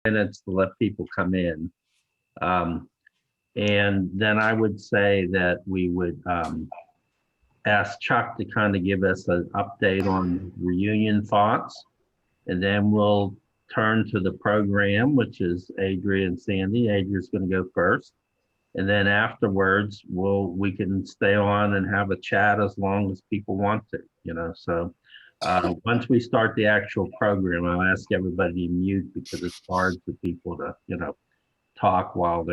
minutes to let people come in. Um, and then I would say that we would ask Chuck to kind of give us an update on reunion thoughts. And then we'll turn to the program, which is Adria and Sandy. Adria's going to go first. And then afterwards, we can stay on and have a chat as long as people want to, So once we start the actual program, I'll ask everybody to mute because it's hard for people to, talk while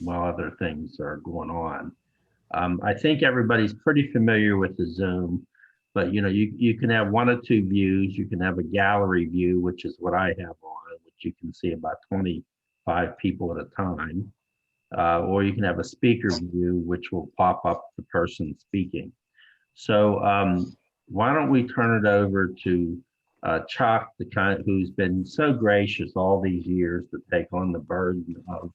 other things are going on. I think everybody's pretty familiar with the Zoom, but you can have one or two views. You can have a gallery view, which is what I have on, which you can see about 25 people at a time. Or you can have a speaker view, which will pop up the person speaking. So why don't we turn it over to Chuck, who's been so gracious all these years to take on the burden of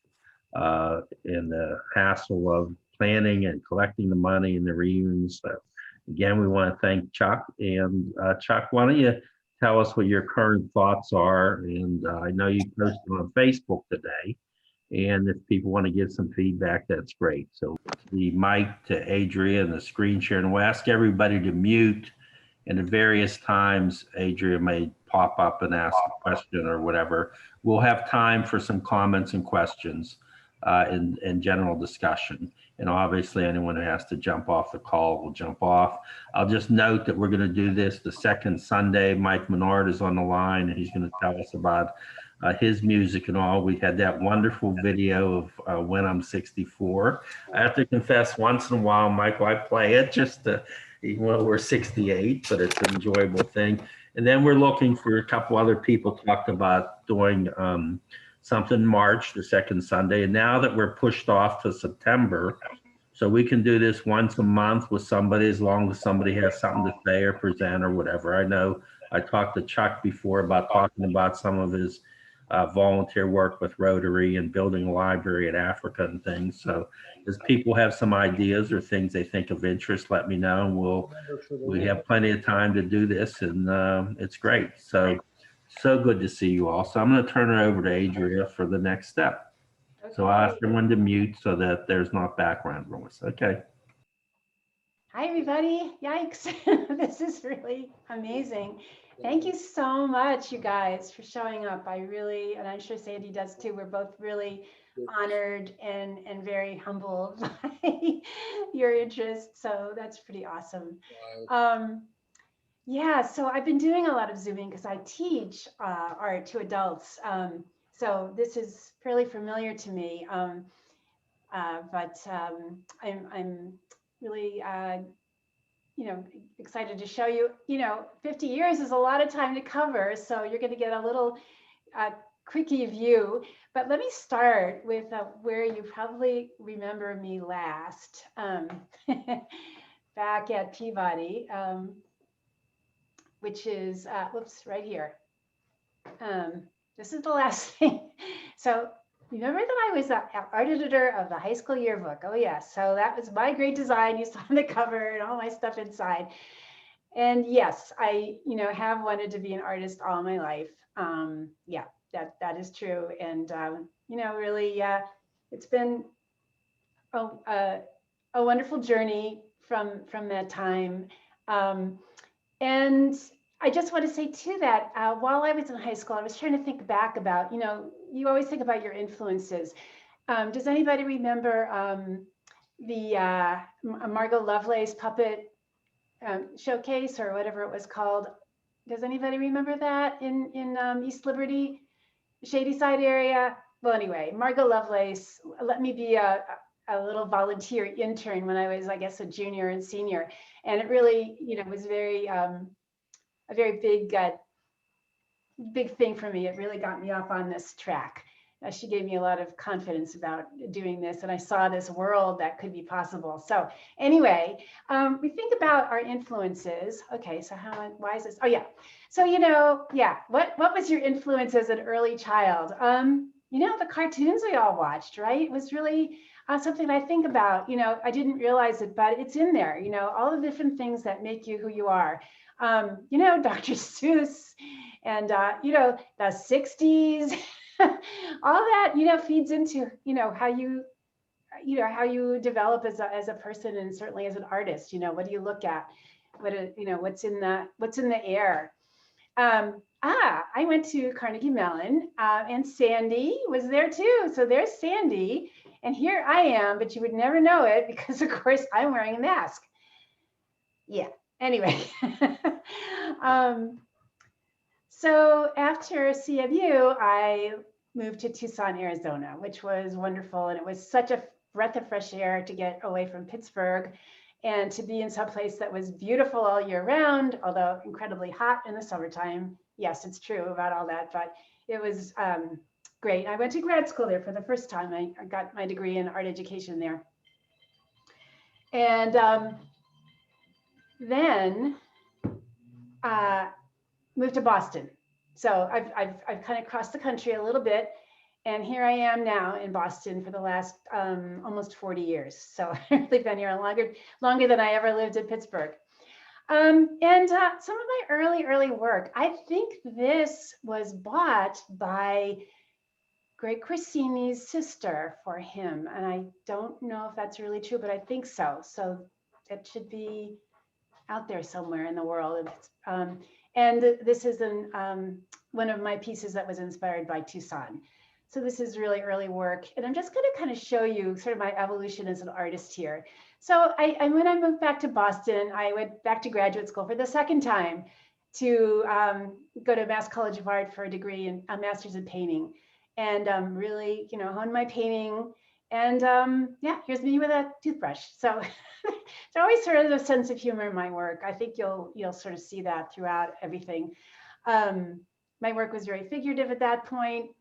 and the hassle of planning and collecting the money and the reunions. So again, we want to thank Chuck. And Chuck, why don't you tell us what your current thoughts are? And I know you posted on Facebook today. And if people want to give some feedback, that's great. So the mic to Adria and the screen share, and we'll ask everybody to mute. And at various times, Adria may pop up and ask a question or whatever. We'll have time for some comments and questions and general discussion. And obviously, anyone who has to jump off the call will jump off. I'll just note that we're going to do this the second Sunday. Mike Menard is on the line, and he's going to tell us about his music and all. We had that wonderful video of When I'm 64. I have to confess, once in a while, Michael, I play it just to, even though we're 68, but it's an enjoyable thing. And then we're looking for a couple other people talked about doing something March, the second Sunday. And now that we're pushed off to September, so we can do this once a month with somebody as long as somebody has something to say or present or whatever. I know I talked to Chuck before about talking about some of his volunteer work with Rotary and building a library in Africa and things. So as people have some ideas or things they think of interest, let me know. And we have plenty of time to do this, and it's great. So good to see you all. So I'm going to turn it over to Adria for the next step. Okay. So I'll ask everyone to mute so that there's not background noise. Okay. Hi, everybody. Yikes. This is really amazing. Thank you so much, you guys, for showing up. I really, and I'm sure Sandy does too, we're both really honored and very humbled by your interest. So that's pretty awesome. Yeah, so I've been doing a lot of Zooming because I teach art to adults. So this is fairly familiar to me. But I'm really excited to show you. 50 years is a lot of time to cover, so you're going to get a little quickie view. But let me start with where you probably remember me last, back at Peabody, which is, whoops, right here. This is the last thing. So remember that I was the art editor of the high school yearbook. Oh yes, so that was my great design. You saw on the cover and all my stuff inside. And yes, I have wanted to be an artist all my life. Yeah, that is true. And really, it's been a wonderful journey from that time. And I just want to say too that while I was in high school, I was trying to think back about, you always think about your influences. Does anybody remember the Margot Lovelace puppet showcase or whatever it was called? Does anybody remember that in East Liberty, Shadyside area? Well, anyway, Margot Lovelace let me be a little volunteer intern when I was, I guess, a junior and senior. And it really, was very, a very big thing for me. It really got me off on this track. She gave me a lot of confidence about doing this, and I saw this world that could be possible. So anyway, we think about our influences. Okay, so why is this? Oh yeah, so yeah. What was your influence as an early child? The cartoons we all watched, right? It was really something I think about. I didn't realize it, but it's in there. All the different things that make you who you are. Dr. Seuss, and the 60s. all that, feeds into, how you develop as a person, and certainly as an artist. What do you look at? What's in the air? I went to Carnegie Mellon, and Sandi was there too. So there's Sandi, and here I am, but you would never know it because, of course, I'm wearing a mask. Yeah. Anyway, so after CMU, I moved to Tucson, Arizona, which was wonderful, and it was such a breath of fresh air to get away from Pittsburgh and to be in some place that was beautiful all year round, although incredibly hot in the summertime. Yes, it's true about all that, but it was great. I went to grad school there for the first time. I got my degree in art education there. And then moved to Boston. So I've kind of crossed the country a little bit. And here I am now in Boston for the last almost 40 years. So I've really been here longer than I ever lived in Pittsburgh. And some of my early work, I think this was bought by Greg Corsini's sister for him. And I don't know if that's really true, but I think so. So it should be out there somewhere in the world. And this is one of my pieces that was inspired by Tucson. So this is really early work. And I'm just going to kind of show you sort of my evolution as an artist here. So when I moved back to Boston, I went back to graduate school for the second time to go to Mass College of Art for a degree in a master's in painting, and really, hone my painting. And yeah, here's me with a toothbrush. So there's always sort of a sense of humor in my work. I think you'll sort of see that throughout everything. My work was very figurative at that point.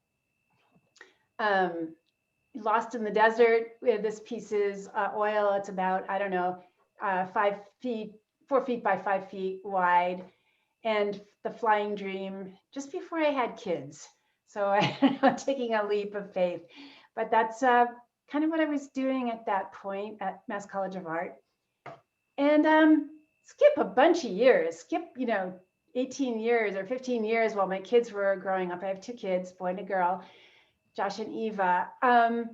Lost in the Desert. This piece is oil. It's about, I don't know, 4 feet by 5 feet wide. And The Flying Dream, just before I had kids. So I'm taking a leap of faith. But that's kind of what I was doing at that point at Mass College of Art. And skip a bunch of years, skip, 18 years or 15 years while my kids were growing up. I have 2 kids, boy and a girl, Josh and Eva. An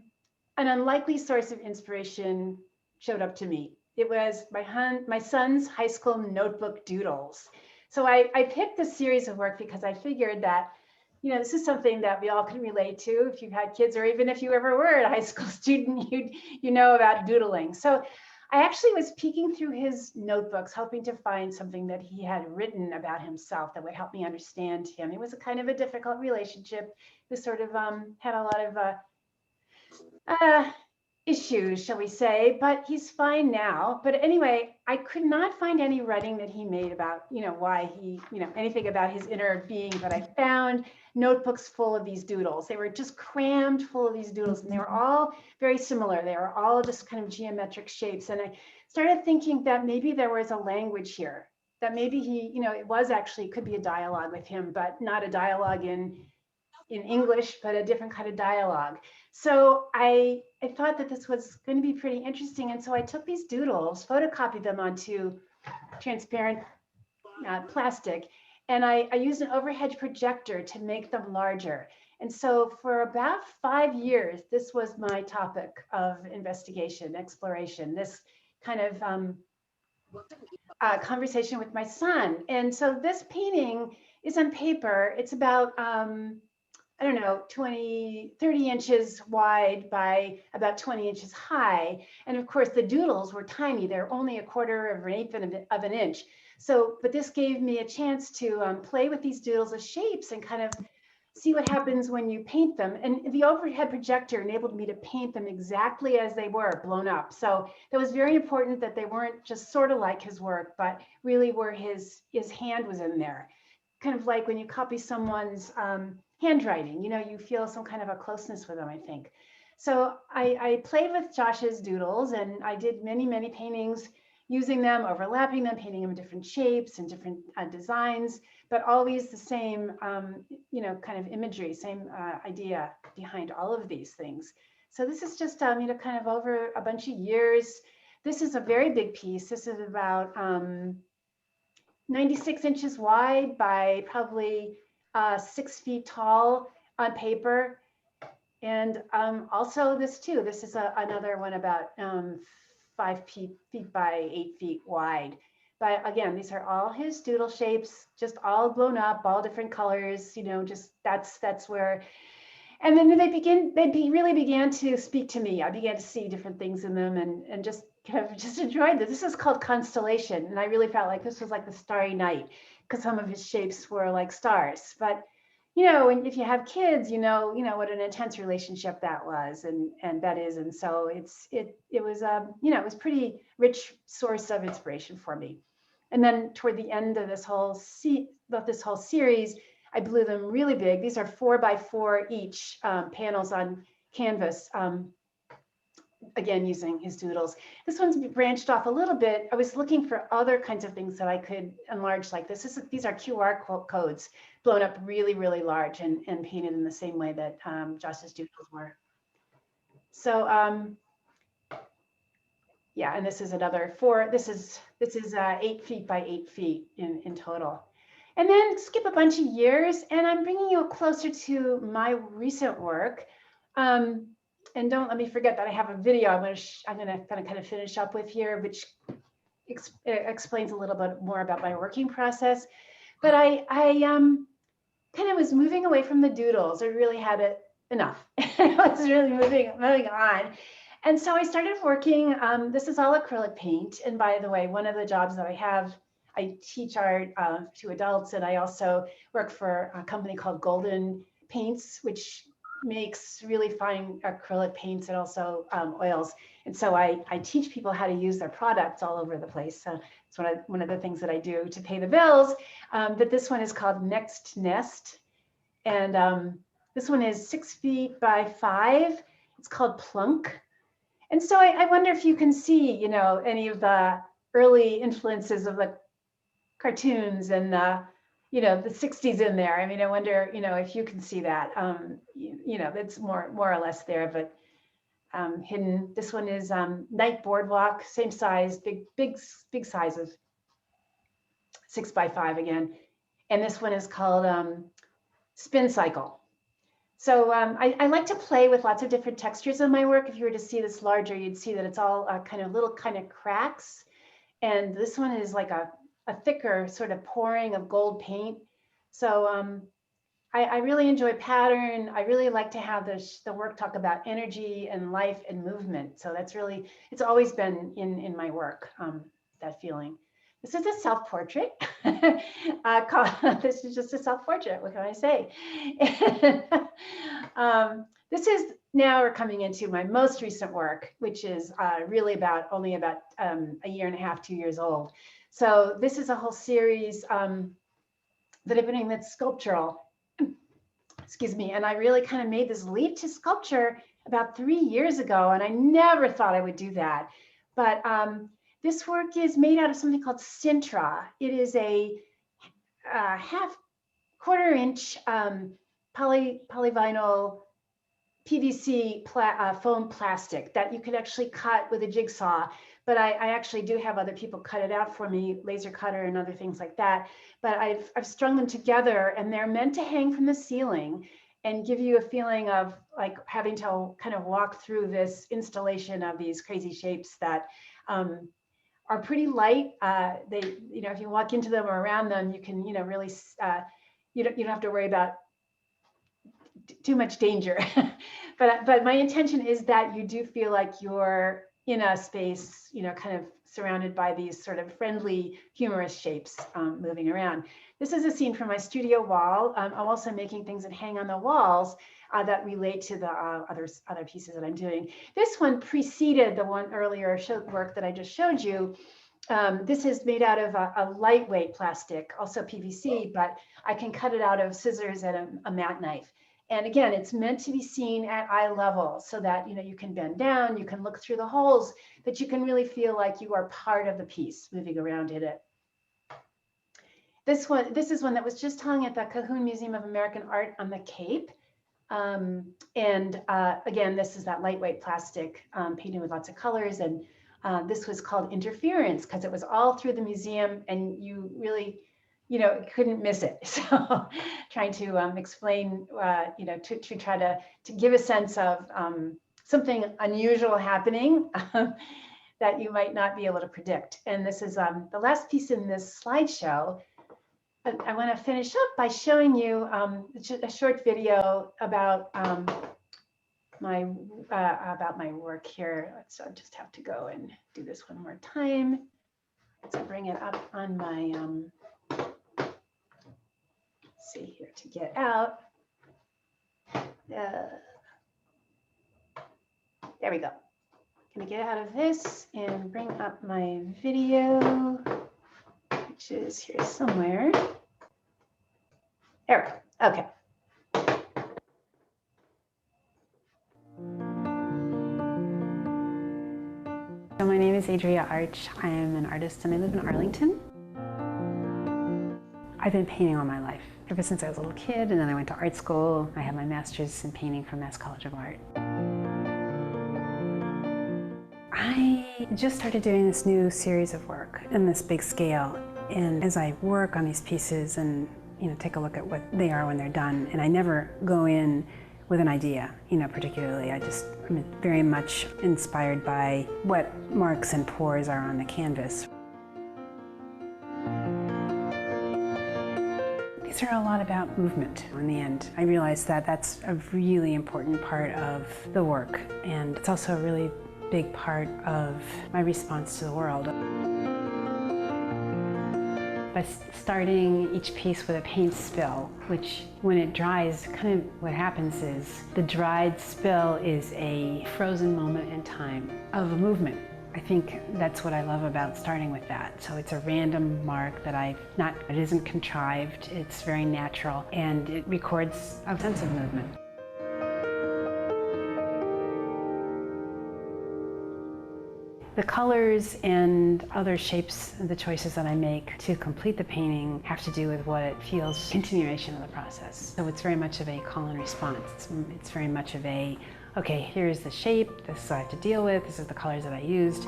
unlikely source of inspiration showed up to me. It was my son's high school notebook doodles. So I picked this series of work because I figured that, this is something that we all can relate to if you've had kids, or even if you ever were a high school student, you know about doodling. So I actually was peeking through his notebooks, hoping to find something that he had written about himself that would help me understand him. It was a kind of a difficult relationship. This sort of had a lot of issues, shall we say, but he's fine now. But anyway, I could not find any writing that he made about, why he, anything about his inner being, but I found notebooks full of these doodles. They were just crammed full of these doodles, and they were all very similar. They were all just kind of geometric shapes. And I started thinking that maybe there was a language here, that maybe he, it could be a dialogue with him, but not a dialogue in English, but a different kind of dialogue. So I thought that this was going to be pretty interesting. And so I took these doodles, photocopied them onto transparent plastic, and I used an overhead projector to make them larger. And so for about 5 years, this was my topic of investigation, exploration, this kind of conversation with my son. And so this painting is on paper. It's about, I don't know, 30 inches wide by about 20 inches high. And of course, the doodles were tiny. They're only 1/4 of an eighth of an inch. So, but this gave me a chance to play with these doodles as shapes and kind of see what happens when you paint them. And the overhead projector enabled me to paint them exactly as they were, blown up. So that was very important, that they weren't just sort of like his work, but really where his hand was in there. Kind of like when you copy someone's handwriting, you feel some kind of a closeness with them, I think. So I played with Josh's doodles, and I did many, many paintings using them, overlapping them, painting them in different shapes and different designs, but always the same, kind of imagery, same idea behind all of these things. So this is just, kind of over a bunch of years. This is a very big piece. This is about 96 inches wide by probably 6 feet tall on paper. And also this too, this is another one about 5 feet by 8 feet wide. But again, these are all his doodle shapes, just all blown up, all different colors, just that's where. And then really began to speak to me. I began to see different things in them and just kind of just enjoyed this. This is called Constellation. And I really felt like this was like the starry night because some of his shapes were like stars. But and if you have kids, what an intense relationship that was, and that is, and so it was it was pretty rich source of inspiration for me. And then toward the end of this whole series, I blew them really big. These are 4x4 each panels on canvas. Again, using his doodles. This one's branched off a little bit. I was looking for other kinds of things that I could enlarge like this. These are QR codes blown up really, really large and painted in the same way that Josh's doodles were. So yeah, and this is another this is 8 feet by 8 feet in total. And then skip a bunch of years and I'm bringing you closer to my recent work. And don't let me forget that I have a video I'm going to kind of finish up with here, which explains a little bit more about my working process. But I kind of was moving away from the doodles. I really had it enough. I was really moving on. And so I started working. This is all acrylic paint. And by the way, one of the jobs that I have, I teach art to adults, and I also work for a company called Golden Paints, which makes really fine acrylic paints and also oils. And so I teach people how to use their products all over the place. So it's one of the things that I do to pay the bills. But this one is called Next Nest. And this one is 6 feet by 5. It's called Plunk. And so I wonder if you can see, any of the early influences of the cartoons and the 60s in there. I mean, I wonder, if you can see that. It's more or less there, but hidden. This one is Night Boardwalk, same size, big size of 6 by 5 again. And this one is called Spin Cycle. So I like to play with lots of different textures in my work. If you were to see this larger, you'd see that it's all kind of little kind of cracks. And this one is like a thicker sort of pouring of gold paint. So I really enjoy pattern. I really like to have the work talk about energy and life and movement. So it's always been in my work, that feeling. This is a self-portrait. This is just a self-portrait. What can I say? This is now we're coming into my most recent work, which is really only about a year and a half, 2 years old. So this is a whole series that I've been doing that's sculptural. Excuse me. And I really kind of made this leap to sculpture about 3 years ago, and I never thought I would do that. But this work is made out of something called Sintra. It is a quarter-inch polyvinyl PVC foam plastic that you could actually cut with a jigsaw. But I actually do have other people cut it out for me, laser cutter and other things like that. But I've strung them together, and they're meant to hang from the ceiling and give you a feeling of like having to kind of walk through this installation of these crazy shapes that are pretty light. They, if you walk into them or around them, you can, really, you don't have to worry about too much danger. but my intention is that you do feel like you're in a space, kind of surrounded by these sort of friendly, humorous shapes moving around. This is a scene from my studio wall. I'm also making things that hang on the walls that relate to the other pieces that I'm doing. This one preceded the one earlier work that I just showed you. This is made out of a lightweight plastic, also PVC, but I can cut it out of scissors and a mat knife. And again, it's meant to be seen at eye level so that, you can bend down, you can look through the holes, that you can really feel like you are part of the piece moving around in it. This is one that was just hung at the Cahoon Museum of American Art on the Cape. Again, this is that lightweight plastic painted with lots of colors. And this was called Interference because it was all through the museum, and you really couldn't miss it. So trying to explain, to try to give a sense of something unusual happening that you might not be able to predict. And this is the last piece in this slideshow. I want to finish up by showing you a short video about my work here. So I just have to go and do this one more time. So bring it up on my, see here to get out. There we go. Gonna get out of this and bring up my video, which is here somewhere. There we go. Okay. So my name is Adria Arch. I am an artist and I live in Arlington. I've been painting all my life, ever since I was a little kid, and then I went to art school. I had my master's in painting from Mass College of Art. I just started doing this new series of work in this big scale, and as I work on these pieces and take a look at what they are when they're done, and I never go in with an idea, particularly. I'm very much inspired by what marks and pours are on the canvas. These are a lot about movement in the end. I realized that that's a really important part of the work, and it's also a really big part of my response to the world. By starting each piece with a paint spill, which when it dries, kind of what happens is the dried spill is a frozen moment in time of a movement. I think that's what I love about starting with that. So it's a random mark that it isn't contrived, it's very natural, and it records a sense of movement. The colors and other shapes, the choices that I make to complete the painting have to do with what it feels continuation of the process. So it's very much of a call and response. It's very much of a, okay, here's the shape, this is what I have to deal with, this is the colors that I used.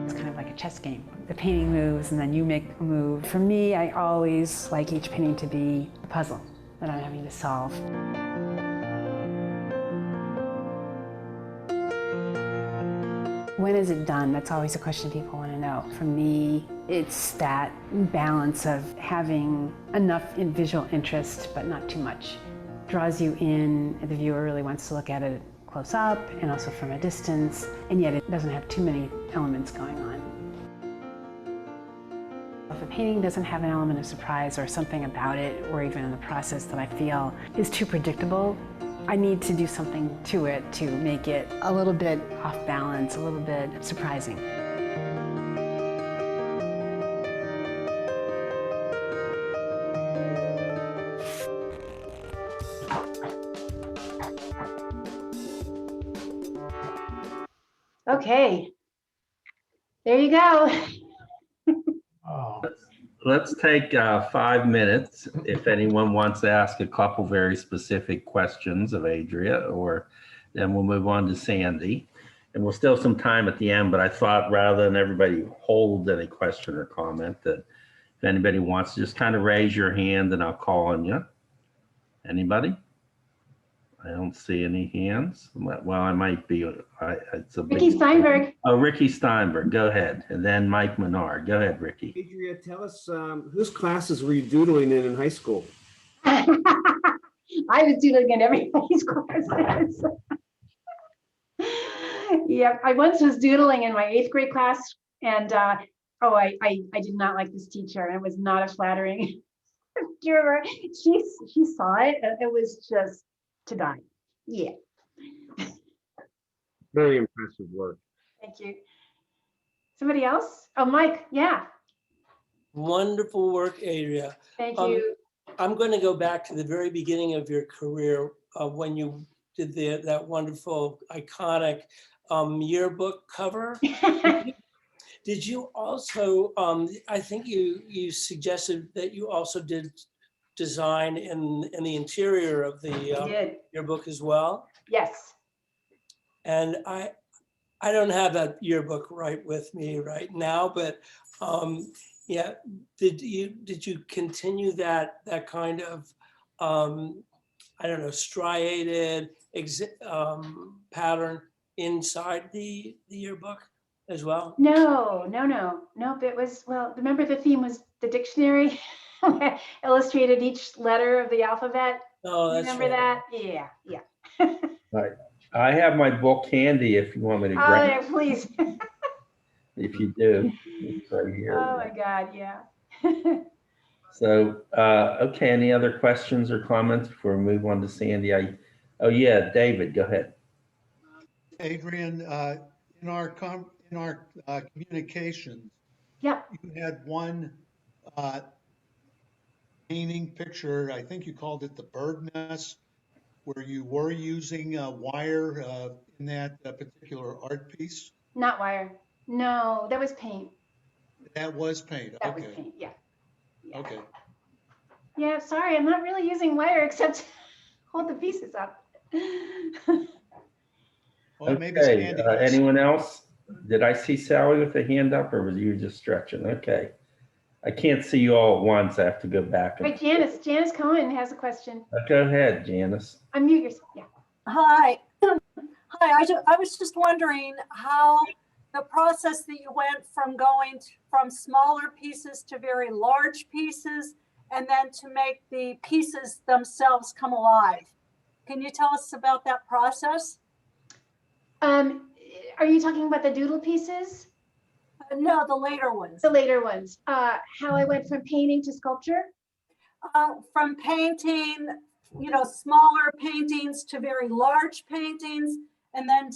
It's kind of like a chess game. The painting moves and then you make a move. For me, I always like each painting to be a puzzle that I'm having to solve. When is it done? That's always a question people want to know. For me, it's that balance of having enough in visual interest, but not too much. Draws you in, the viewer really wants to look at it close up and also from a distance, and yet it doesn't have too many elements going on. If a painting doesn't have an element of surprise or something about it, or even in the process that I feel is too predictable, I need to do something to it to make it a little bit off balance, a little bit surprising. Okay, there you go. Let's take 5 minutes if anyone wants to ask a couple very specific questions of Adria, or then we'll move on to Sandi. And we'll still have some time at the end, but I thought rather than everybody hold any question or comment, that if anybody wants to just kind of raise your hand and I'll call on you. Anybody? I don't see any hands. Well, I might be. It's a Ricky Steinberg. Oh, Ricky Steinberg. Go ahead. And then Mike Menard. Go ahead, Ricky. Adria, tell us whose classes were you doodling in high school? I was doodling in everybody's classes. Yeah, I once was doodling in my 8th grade class, and I did not like this teacher, and it was not a flattering. Do you remember? She saw it, and it was just to die. Yeah. Very impressive work. Thank you. Somebody else? Oh, Mike. Yeah. Wonderful work, Adria. Thank you. I'm going to go back to the very beginning of your career when you did that wonderful, iconic yearbook cover. Did you also, I think you suggested that you also did design in the interior of the yearbook as well? Yes. And I don't have that yearbook right with me right now, but Yeah, did you continue that kind of, I don't know, striated pattern inside the yearbook as well? No, no, no, nope. It was, well, remember the theme was the dictionary? Illustrated each letter of the alphabet. Oh, that's Remember right. that? Yeah, yeah. Right. I have my book handy if you want me to Oh, grab yeah, it. please. If you do, it's right here. Oh my God, yeah. So, okay, any other questions or comments before we move on to Sandy? Oh yeah, David, go ahead. Adrian, in our communications, Yep. you had one uh, painting picture. I think you called it the bird nest, where you were using wire in that particular art piece. Not wire. No, that was paint. That was paint. That was Okay. paint. Yeah. Yeah. Okay. Yeah. Sorry, I'm not really using wire except hold the pieces up. Well, maybe Okay, Sandy has. anyone else? Did I see Sally with a hand up or was you just stretching? Okay. I can't see you all at once. I have to go back and Wait, Janice Cohen has a question. Go ahead, Janice. Unmute yourself. Yeah. Hi. Hi, I was just wondering how the process that you went from going from smaller pieces to very large pieces and then to make the pieces themselves come alive. Can you tell us about that process? Are you talking about the doodle pieces? No, the later ones. The later ones. How I went from painting to sculpture? From painting, you know, smaller paintings to very large paintings, and then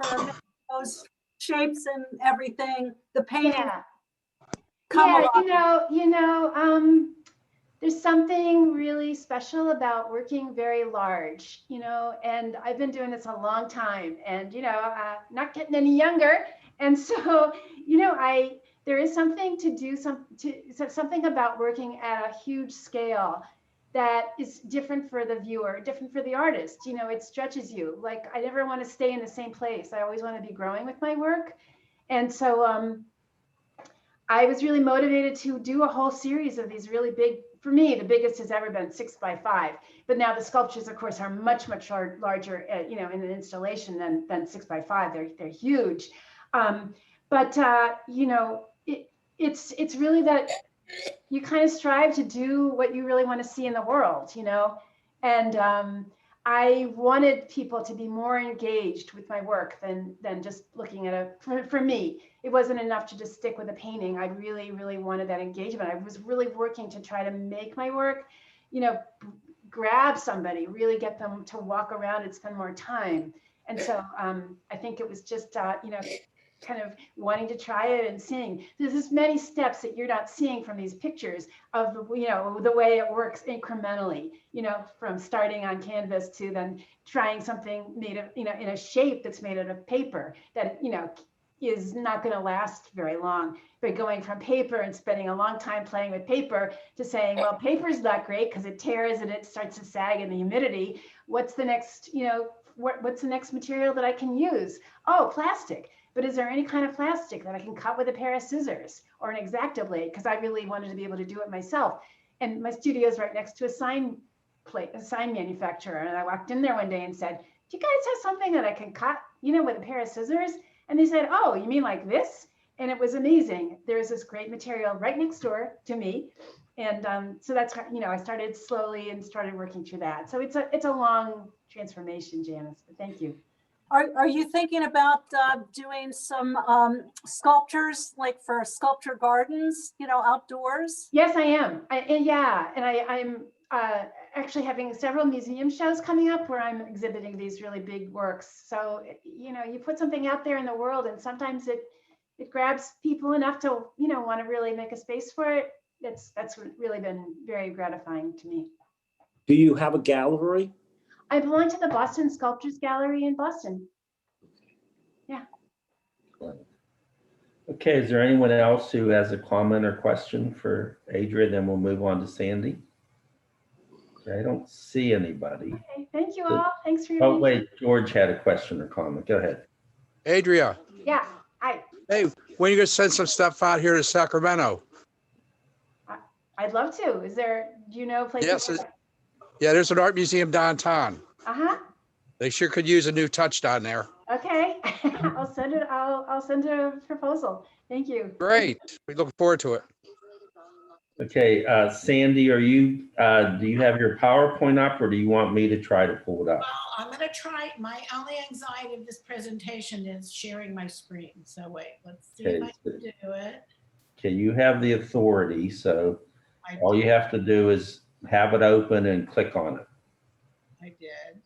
for those shapes and everything, the painting Yeah. come Yeah, alive. There's something really special about working very large, and I've been doing this a long time and, not getting any younger. And so, there is something to do something about working at a huge scale that is different for the viewer, different for the artist. It stretches you. Like, I never want to stay in the same place. I always want to be growing with my work. And so, I was really motivated to do a whole series of these really big, for me, the biggest has ever been 6x5. But now the sculptures, of course, are much larger, in an installation than 6x5. They're huge. It's really that you kind of strive to do what you really want to see in the world, and I wanted people to be more engaged with my work than just looking at for me. It wasn't enough to just stick with a painting. I really, really wanted that engagement. I was really working to try to make my work, grab somebody, really get them to walk around and spend more time. And so I think it was just, kind of wanting to try it and seeing. There's many steps that you're not seeing from these pictures of the way it works incrementally, from starting on canvas to then trying something made of, in a shape that's made out of paper that, is not going to last very long. But going from paper and spending a long time playing with paper to saying, well, paper's not great because it tears and it starts to sag in the humidity. What's the next, what's the next material that I can use? Oh, plastic. But is there any kind of plastic that I can cut with a pair of scissors or an X-Acto blade? Because I really wanted to be able to do it myself. And my studio is right next to a sign manufacturer. And I walked in there one day and said, do you guys have something that I can cut, with a pair of scissors? And they said, oh, you mean like this? And it was amazing. There's this great material right next door to me. And so that's how, I started slowly and started working through that. So it's a long transformation, Janice, but thank you. Are you thinking about doing some sculptures, like for sculpture gardens, outdoors? Yes, I am. I'm actually having several museum shows coming up where I'm exhibiting these really big works. So, you put something out there in the world and sometimes it grabs people enough to, want to really make a space for it. That's really been very gratifying to me. Do you have a gallery? I belong to the Boston Sculptures Gallery in Boston. Yeah. Okay, is there anyone else who has a comment or question for Adria? Then we'll move on to Sandy. I don't see anybody. Okay, thank you all. Thanks for your Oh, wait, George had a question or comment. Go ahead. Adria, Yeah, hi. Hey, when are you gonna send some stuff out here to Sacramento? I'd love to. Is there, do you know places? Yes, yeah, there's an art museum downtown. Uh-huh. They sure could use a new touch down there. Okay. I'll send it. I'll send a proposal. Thank you. Great. We look forward to it. Okay, Sandy, do you have your PowerPoint up or do you want me to try to pull it up? Well, I'm gonna try. My only anxiety of this presentation is sharing my screen. So wait, let's see if I can do it. Okay, you have the authority, so all you did. have to do is have it open and click on it. I did.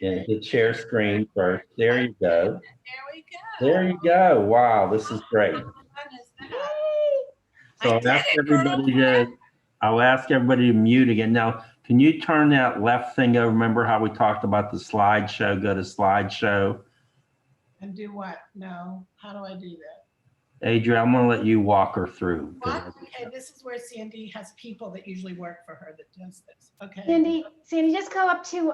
And Okay. hit share screen first. There you go. There we go. There you go. Wow, this is great. How fun is that? So I I'll did ask it, everybody girl. I'll ask everybody to mute again. Now, can you turn that left thing over? Remember how we talked about the slideshow? Go to slideshow. And do what? No. How do I do that? Adria, I'm gonna let you walk her through. What? Okay, this is where Sandy has people that usually work for her that does this. Okay. Sandy, just go up to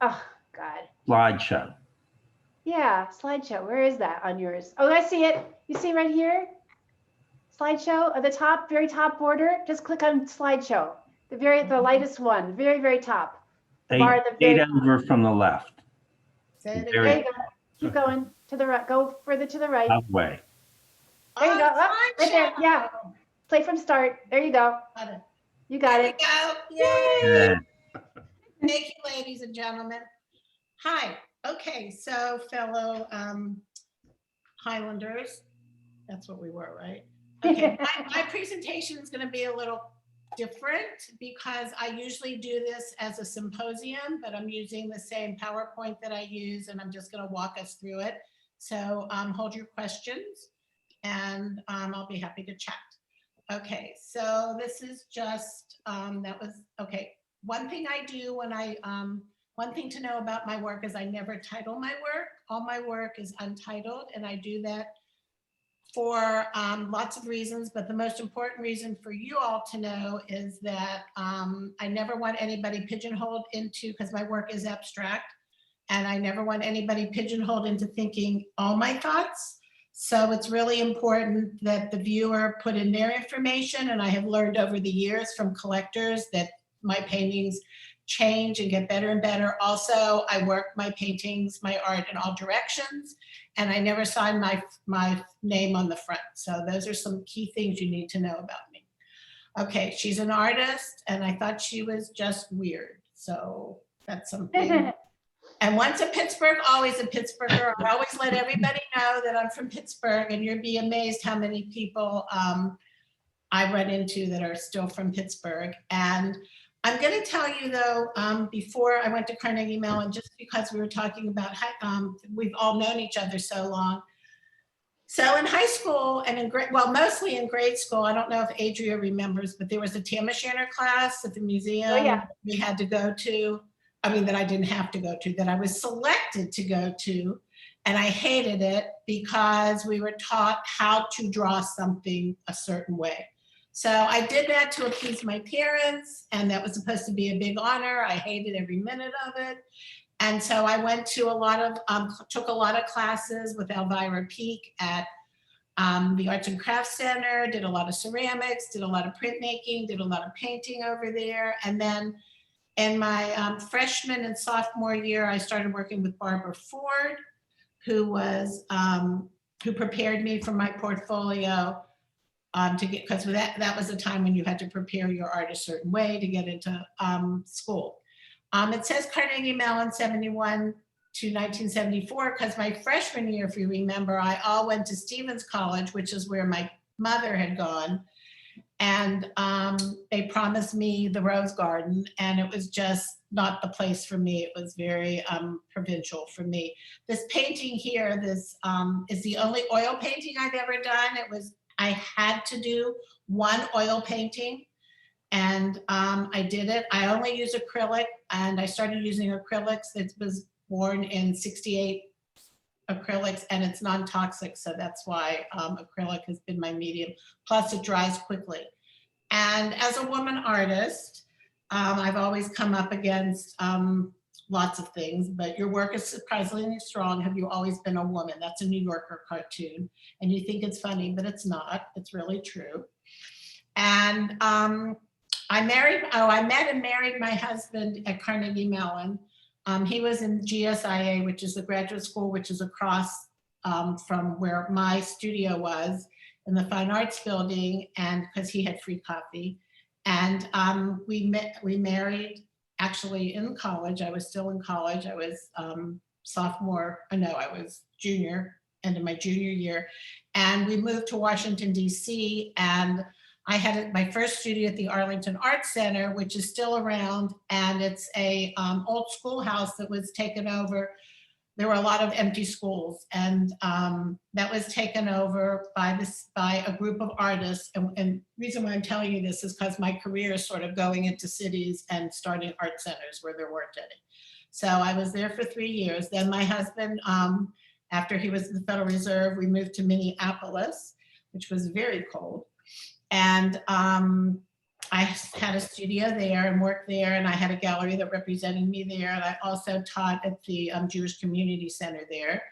oh God. Slideshow. Yeah, slideshow. Where is that on yours? Oh, I see it. You see right here? Slideshow at the top, very top border. Just click on slideshow. The lightest one, very, very top. The bar at the very Eight over from the left. Say it There There again. you go. Keep going to the right. Go further to the right. Halfway. There you go. Oh, Up, right there. Yeah. Play from start. There you go. Got it. You got There we it. go. Yay! Yeah. Thank you, ladies and gentlemen. Hi. Okay, so fellow Highlanders, that's what we were, right? Okay, my presentation is going to be a little different because I usually do this as a symposium, but I'm using the same PowerPoint that I use, and I'm just going to walk us through it. So hold your questions, and I'll be happy to chat. Okay, so this is just, okay. One thing I do when one thing to know about my work is I never title my work. All my work is untitled, and I do that for lots of reasons, but the most important reason for you all to know is that I never want anybody pigeonholed into, because my work is abstract, and I never want anybody pigeonholed into thinking all my thoughts. So it's really important that the viewer put in their information, and I have learned over the years from collectors that my paintings change and get better and better. Also, I work my paintings, my art in all directions, and I never sign my name on the front. So those are some key things you need to know about me. Okay, she's an artist, and I thought she was just weird. So that's something. And once a Pittsburgh, always a Pittsburgher. I always let everybody know that I'm from Pittsburgh, and you'd be amazed how many people I run into that are still from Pittsburgh. And I'm going to tell you though, before I went to Carnegie Mellon, just because we were talking about, we've all known each other so long. So in high school and in mostly in grade school, I don't know if Adria remembers, but there was a Tam O'Shanter class at the museum. Oh, yeah. We had to go to. I mean, that I didn't have to go to, that I was selected to go to. And I hated it because we were taught how to draw something a certain way. So I did that to appease my parents, and that was supposed to be a big honor. I hated every minute of it. And so I went to took a lot of classes with Elvira Peak at the Arts and Crafts Center, did a lot of ceramics, did a lot of printmaking, did a lot of painting over there. And then in my freshman and sophomore year, I started working with Barbara Ford, who prepared me for my portfolio because that was a time when you had to prepare your art a certain way to get into school. It says Carnegie Mellon 71 to 1974 because my freshman year, if you remember, I all went to Stevens College, which is where my mother had gone. And they promised me the Rose Garden, and it was just not the place for me. It was very provincial for me. This painting here, this is the only oil painting I've ever done. I had to do one oil painting, and I did it. I only use acrylic, and I started using acrylics. It was born in '68 acrylics, and it's non-toxic, so that's why acrylic has been my medium. Plus it dries quickly. And as a woman artist, I've always come up against lots of things, but your work is surprisingly strong. Have you always been a woman? That's a New Yorker cartoon. And you think it's funny, but it's not. It's really true. And I met and married my husband at Carnegie Mellon. He was in GSIA, which is the graduate school, which is across from where my studio was in the Fine Arts Building, and because he had free coffee. And we married actually in college. I was still in college. I was I was junior, end of my junior year. And we moved to Washington, DC, and I had my first studio at the Arlington Arts Center, which is still around, and it's a old schoolhouse that was taken over. There were a lot of empty schools, and that was taken over by a group of artists. And the reason why I'm telling you this is because my career is sort of going into cities and starting art centers where there weren't any. So I was there for 3 years. Then my husband, after he was in the Federal Reserve, we moved to Minneapolis, which was very cold. And I had a studio there and worked there, and I had a gallery that represented me there. And I also taught at the Jewish Community Center there.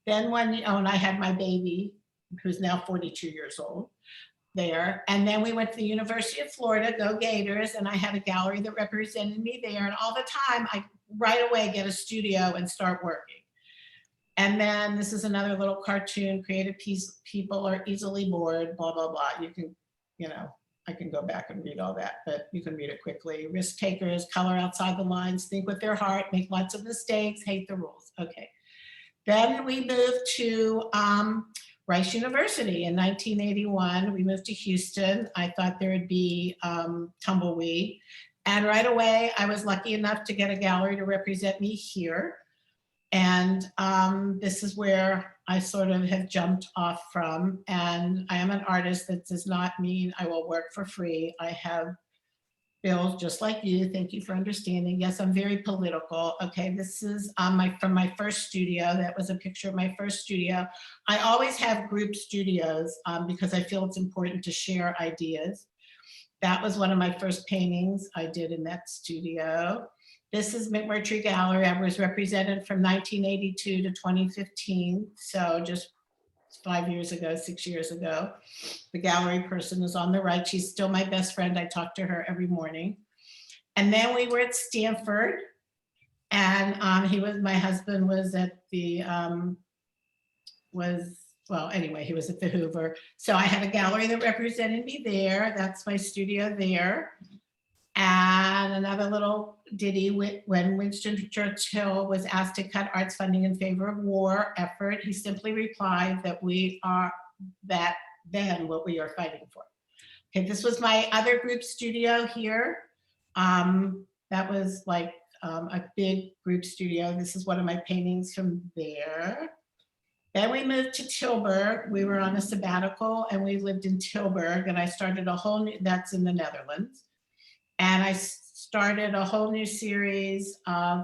Then and I had my baby, who's now 42 years old, there. And then we went to the University of Florida, go Gators, and I had a gallery that represented me there. And all the time, I right away get a studio and start working. And then this is another little cartoon, creative people are easily bored, blah, blah, blah. You can, I can go back and read all that, but you can read it quickly. Risk takers, color outside the lines, think with their heart, make lots of mistakes, hate the rules. Okay. Then we moved to Rice University in 1981. We moved to Houston. I thought there would be tumbleweed. And right away, I was lucky enough to get a gallery to represent me here. And this is where I sort of have jumped off from. And I am an artist. That does not mean I will work for free. I have bills just like you. Thank you for understanding. Yes, I'm very political. Okay, this is from my first studio. That was a picture of my first studio. I always have group studios because I feel it's important to share ideas. That was one of my first paintings I did in that studio. This is McMurtry Gallery. I was represented from 1982 to 2015. So just 5 years ago, 6 years ago. The gallery person is on the right. She's still my best friend. I talk to her every morning. And then we were at Stanford, and my husband was at the, he was at the Hoover. So I had a gallery that represented me there. That's my studio there. And another little ditty, when Winston Churchill was asked to cut arts funding in favor of war effort, he simply replied that we are what we are fighting for. Okay, this was my other group studio here. That was like a big group studio. This is one of my paintings from there. Then we moved to Tilburg. We were on a sabbatical and we lived in Tilburg, and I started a whole new, that's in the Netherlands. And I started a whole new series of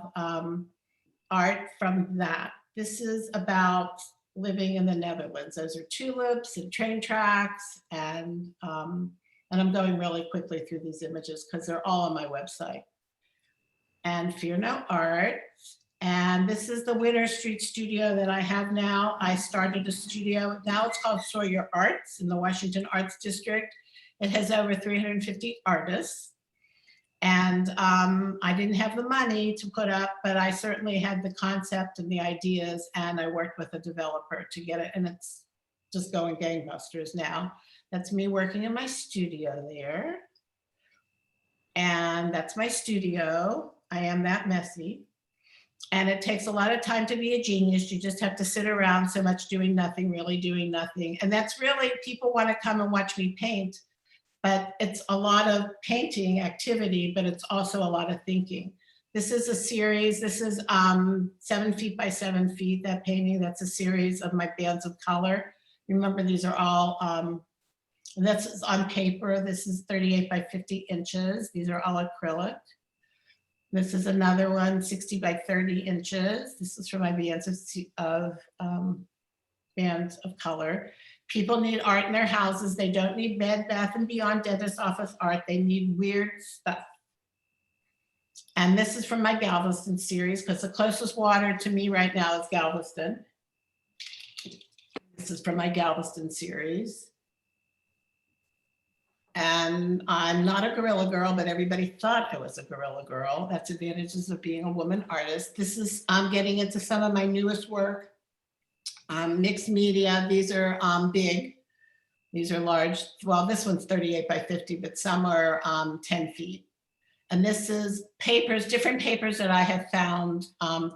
art from that. This is about living in the Netherlands. Those are tulips and train tracks, and I'm going really quickly through these images because they're all on my website. And Fear No Art. And this is the Winter Street studio that I have now. I started a studio, now it's called Sawyer Arts in the Washington Arts District. It has over 350 artists. And I didn't have the money to put up, but I certainly had the concept and the ideas, and I worked with a developer to get it, and it's just going gangbusters now. That's me working in my studio there. And that's my studio. I am that messy. And it takes a lot of time to be a genius. You just have to sit around so much doing nothing, really doing nothing. And that's really, people want to come and watch me paint, but it's a lot of painting activity, but it's also a lot of thinking. This is a series, this is 7 feet by 7 feet, that painting, that's a series of my bands of color. Remember, these are all, that's on paper. This is 38 by 50 inches. These are all acrylic. This is another one, 60 by 30 inches. This is for my bands of color. People need art in their houses. They don't need Bed Bath & Beyond dentist office art. They need weird stuff. And this is from my Galveston series, because the closest water to me right now is Galveston. This is from my Galveston series. And I'm not a gorilla girl, but everybody thought I was a gorilla girl. That's advantages of being a woman artist. This is, I'm getting into some of my newest work. Mixed media, these are big. These are large. Well, this one's 38 by 50, but some are 10 feet. And this is papers, different papers that I have found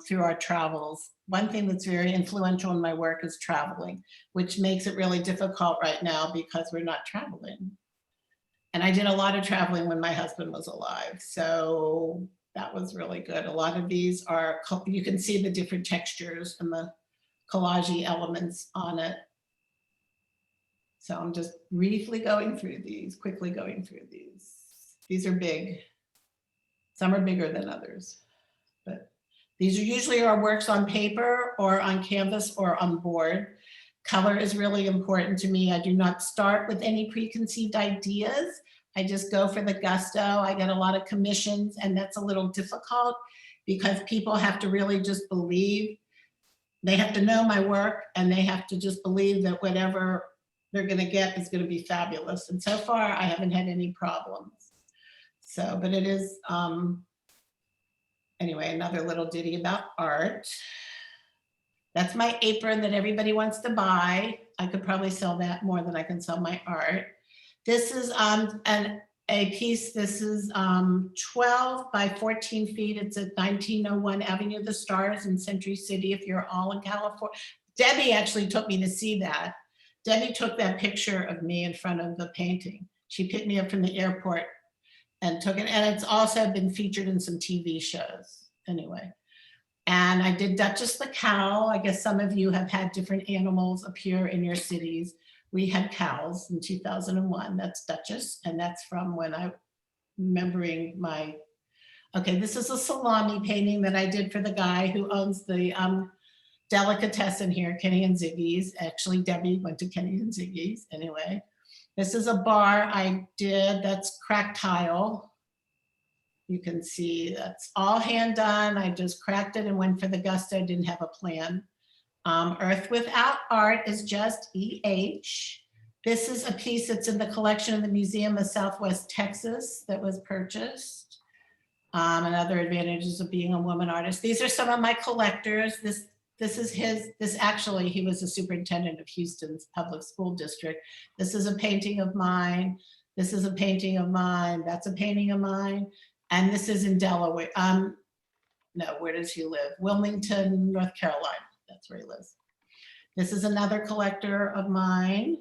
through our travels. One thing that's very influential in my work is traveling, which makes it really difficult right now because we're not traveling. And I did a lot of traveling when my husband was alive. So that was really good. A lot of these are, you can see the different textures and the collage elements on it. So I'm just briefly going through these, quickly going through these. These are big. Some are bigger than others, but these are usually our works on paper or on canvas or on board. Color is really important to me. I do not start with any preconceived ideas. I just go for the gusto. I get a lot of commissions, and that's a little difficult because people have to really just believe. They have to know my work, and they have to just believe that whatever they're going to get is going to be fabulous. And so far, I haven't had any problems. So, but it is, anyway, another little ditty about art. That's my apron that everybody wants to buy. I could probably sell that more than I can sell my art. This is a piece, this is 12 by 14 feet. It's at 1901 Avenue of the Stars in Century City, if you're all in California. Debbie actually took me to see that. Debbie took that picture of me in front of the painting. She picked me up from the airport and took it. And it's also been featured in some TV shows anyway. And I did Duchess the cow. I guess some of you have had different animals appear in your cities. We had cows in 2001. That's Duchess. And that's from when I'm remembering my, okay, this is a salami painting that I did for the guy who owns the delicatessen here, Kenny and Ziggy's. Actually, Debbie went to Kenny and Ziggy's anyway. This is a bar I did, that's cracked tile. You can see that's all hand done. I just cracked it and went for the gusto, didn't have a plan. Earth Without Art is just EH. This is a piece that's in the collection of the Museum of Southwest Texas that was purchased. And other advantages of being a woman artist. These are some of my collectors. This is his, this actually, he was the superintendent of Houston's public school district. This is a painting of mine. This is a painting of mine. That's a painting of mine. And this is in Delaware. No, where does he live? Wilmington, North Carolina. That's where he lives. This is another collector of mine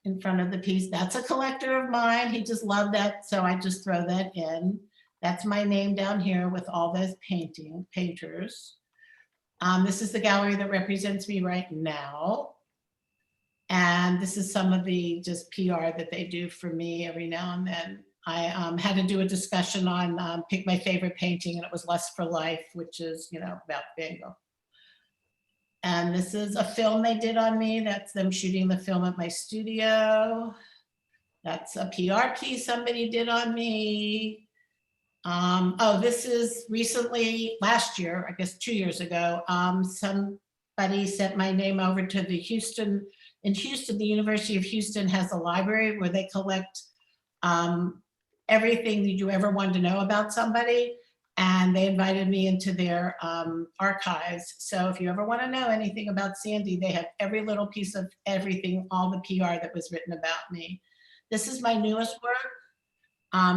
in front of the piece. That's a collector of mine. He just loved that. So I just throw that in. That's my name down here with all those painters. This is the gallery that represents me right now. And this is some of the just PR that they do for me every now and then. I had to do a discussion on pick my favorite painting, and it was Lust for Life, which is, you know, about Van Gogh. And this is a film they did on me. That's them shooting the film at my studio. That's a PR piece somebody did on me. Oh, this is recently, last year, I guess 2 years ago, somebody sent my name over to the Houston, in Houston, the University of Houston has a library where they collect everything that you ever wanted to know about somebody. And they invited me into their archives. So if you ever want to know anything about Sandi, they have every little piece of everything, all the PR that was written about me. This is my newest work.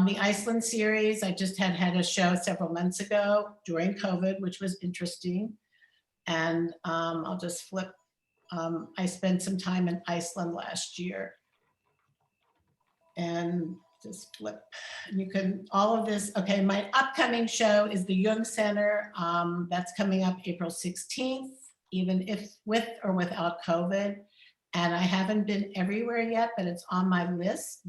The Iceland series, I just had a show several months ago during COVID, which was interesting. And I'll just flip. I spent some time in Iceland last year. And just flip. And you can, all of this, okay, my upcoming show is the Jung Center. That's coming up April 16th, even if with or without COVID. And I haven't been everywhere yet, but it's on my list.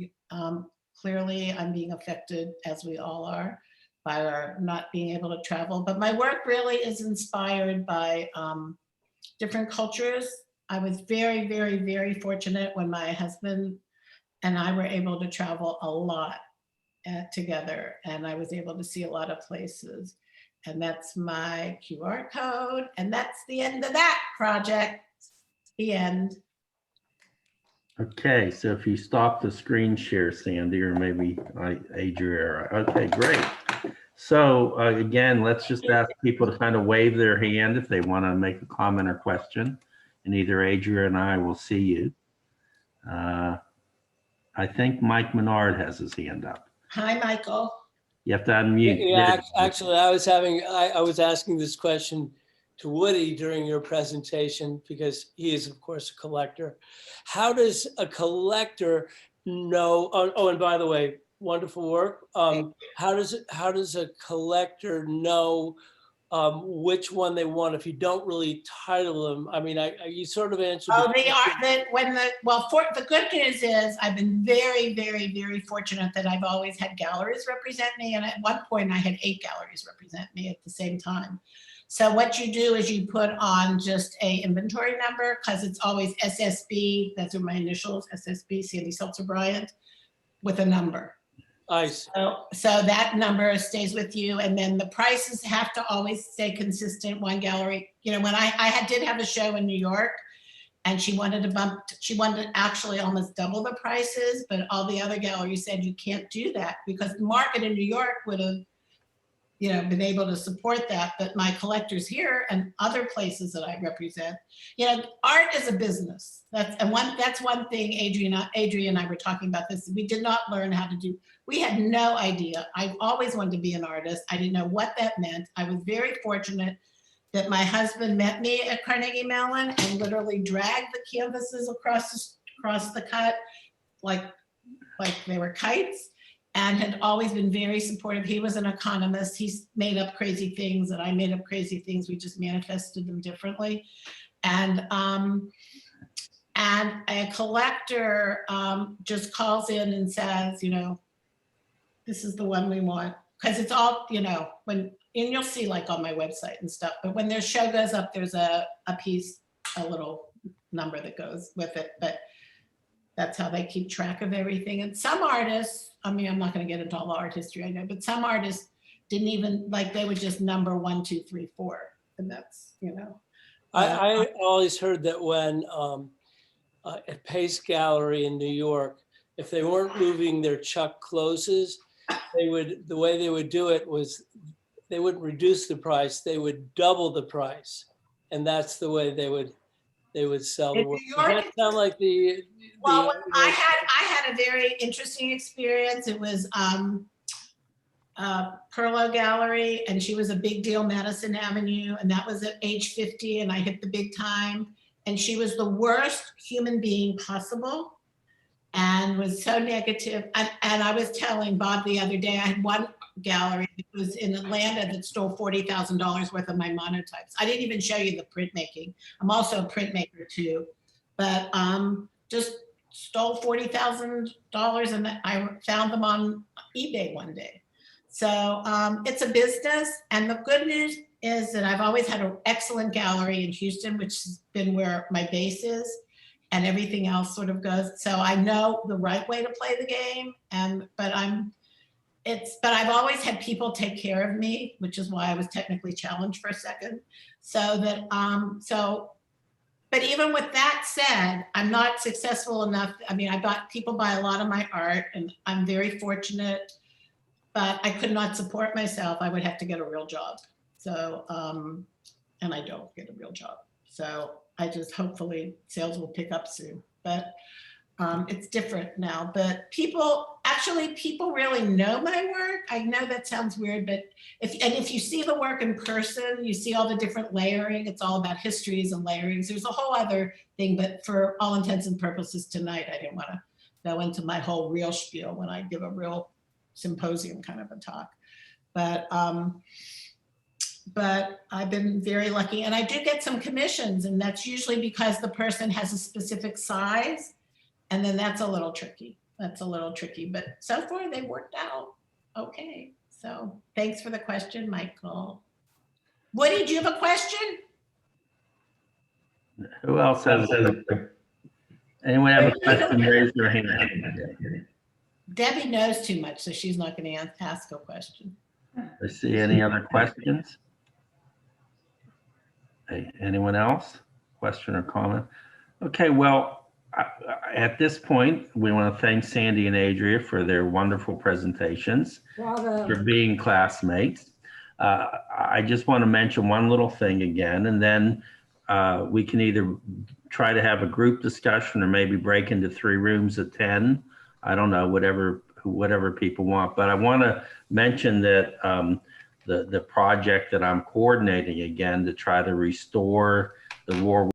Clearly, I'm being affected, as we all are, by our not being able to travel. But my work really is inspired by different cultures. I was very, very, very fortunate when my husband and I were able to travel a lot. together, and I was able to see a lot of places. And that's my QR code, and that's the end of that project. The end. Okay, so if you stop the screen share, Sandy, or maybe Adria. Okay, great. So again, let's just ask people to kind of wave their hand if they want to make a comment or question, and either Adria and I will see you. I think Mike Menard has his hand up. Hi, Michael. You have to unmute. Yeah, actually, I was asking this question to Woody during your presentation because he is, of course, a collector. How does a collector know? Oh, and by the way, wonderful work. How does a collector know which one they want if you don't really title them? I mean, you sort of answered. Oh, they are. The good news is I've been very, very, very fortunate that I've always had galleries represent me. And at one point I had 8 galleries represent me at the same time. So what you do is you put on just a inventory number, because it's always SSB, those are my initials, SSB, Sandi Seltzer Bryant, with a number. Nice. So that number stays with you, and then the prices have to always stay consistent. One gallery, you know, when I did have a show in New York, and she wanted to actually almost double the prices, but all the other galleries said you can't do that because the market in New York would have, you know, been able to support that. But my collectors here and other places that I represent, you know, art is a business. That's one thing Adria and I were talking about this. We did not learn how to do. We had no idea. I've always wanted to be an artist. I didn't know what that meant. I was very fortunate that my husband met me at Carnegie Mellon and literally dragged the canvases across the cut like they were kites, and had always been very supportive. He was an economist. He's made up crazy things and I made up crazy things. We just manifested them differently. And a collector just calls in and says, you know, this is the one we want. Because it's all, you know, and you'll see like on my website and stuff, but when their show goes up, there's a piece, a little number that goes with it. But that's how they keep track of everything. And some artists, I mean, I'm not going to get into all the art history I know, but some artists didn't even, like, they would just number 1, 2, 3, 4. And that's, you know. I always heard that when at Pace Gallery in New York, if they weren't moving their Chuck closes, the way they would do it was they wouldn't reduce the price, they would double the price. And that's the way they would sell the work. Does that sound like well, I had a very interesting experience. It was Perlo Gallery, and she was a big deal, Madison Avenue, and that was at age 50, and I hit the big time. And she was the worst human being possible and was so negative. And I was telling Bob the other day, I had one gallery that was in Atlanta that stole $40,000 worth of my monotypes. I didn't even show you the printmaking. I'm also a printmaker too, but just stole $40,000, and I found them on eBay one day. So it's a business, and the good news is that I've always had an excellent gallery in Houston, which has been where my base is, and everything else sort of goes. So I know the right way to play the game, but I've always had people take care of me, which is why I was technically challenged for a second. But even with that said, I'm not successful enough. I mean, people buy a lot of my art, and I'm very fortunate, but I could not support myself. I would have to get a real job. So, and I don't get a real job. So I just, hopefully sales will pick up soon, but it's different now. But people really know my work. I know that sounds weird, but if you see the work in person, you see all the different layering. It's all about histories and layerings. There's a whole other thing, but for all intents and purposes tonight, I didn't want to go into my whole real spiel when I give a real symposium kind of a talk. But I've been very lucky, and I do get some commissions, and that's usually because the person has a specific size, and then that's a little tricky. But so far they worked out okay. So thanks for the question, Michael. Woody, do you have a question? Who else has anyone have a question? Raise your hand. Debbie knows too much, so she's not going to ask a question. I see any other questions? Hey, anyone else? Question or comment? Okay, well, at this point, we want to thank Sandy and Adria for their wonderful presentations, for being classmates. I just want to mention one little thing again, and then we can either try to have a group discussion or maybe break into 3 rooms of 10. I don't know, whatever people want. But I want to mention that the project that I'm coordinating again to try to restore the war